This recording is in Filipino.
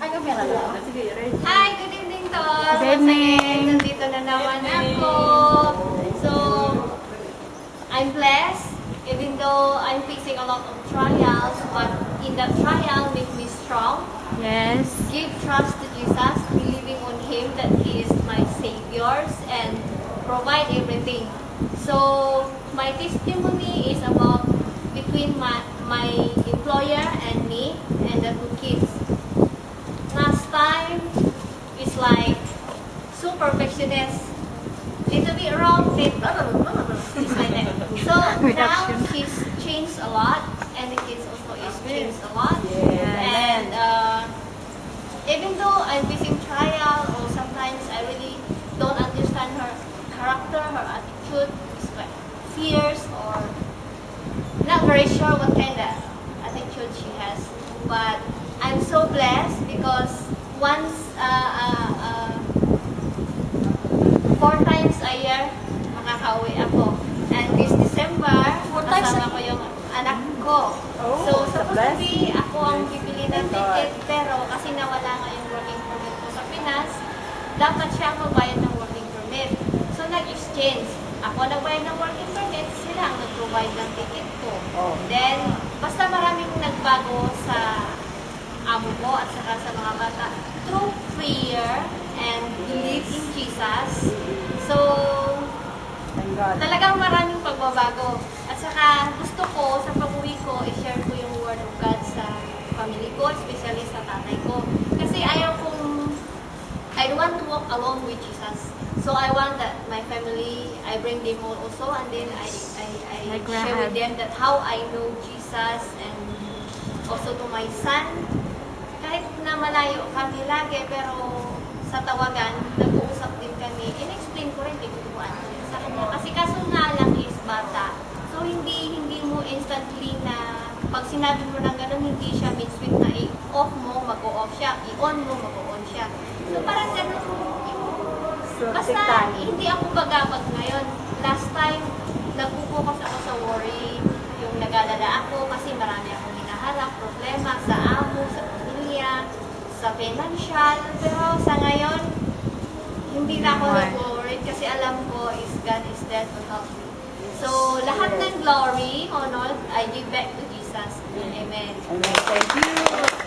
Hi, good evening to all. Good evening. Once again, nandito na naman ako. So, I'm blessed, even though I'm facing a lot of trials, but in that trial, make me strong. Yes. Give trust to Jesus, believing on Him that He is my Savior and provide everything. So, my testimony is about between my employer and me and the two kids. Last time is like so perfectionist, little bit wrong, it's like that. So now she's changed a lot, and the kids also is changed a lot. And even though I'm facing trial, or sometimes I really don't understand her character, her attitude, is like fierce or not very sure what kind of attitude she has, but I'm so blessed because once, 4 times a year, makakauwi ako. And this December, kasama ko yung anak ko. So, supposed to be ako ang bibili ng ticket, pero kasi nawala nga yung working permit ko sa Pinas, dapat siya ang magbayad ng working permit. So, nag-exchange. Ako nagbayad ng working permit, sila ang nag-provide ng ticket ko. Then, basta maraming nagbago sa amo ko at saka sa mga bata through prayer and belief in Jesus. So, talagang maraming pagbabago. At saka gusto ko sa pag-uwi ko, i-share ko yung Word of God sa family ko, especially sa tatay ko. Kasi ayaw kong, I don't want to walk alone with Jesus. So I want that my family, I bring them all also, and then I share with them that how I know Jesus, and also to my son. Kahit na malayo kami lagi, pero sa tawagan, nag-uusap din kami. In-explain ko rin, ikutuan ko rin sa kanya. Kasi kaso nga lang is bata. So, hindi mo instantly na, pag sinabi mo ng gano'n, hindi siya mid-sweet na i-off mo, mag-o-off siya, i-on mo, mag-o-on siya. So, parang gano'n. Basta, hindi ako bagabag ngayon. Last time, nag-focus ako sa worry, yung nag-alala ako, kasi marami akong hinaharap, problema sa amo, sa pamilya, sa financial, pero sa ngayon, hindi na ako nag-worry kasi alam ko is God is there to help me. So, lahat ng glory, honor, I give back to Jesus. Amen. Amen. Thank you.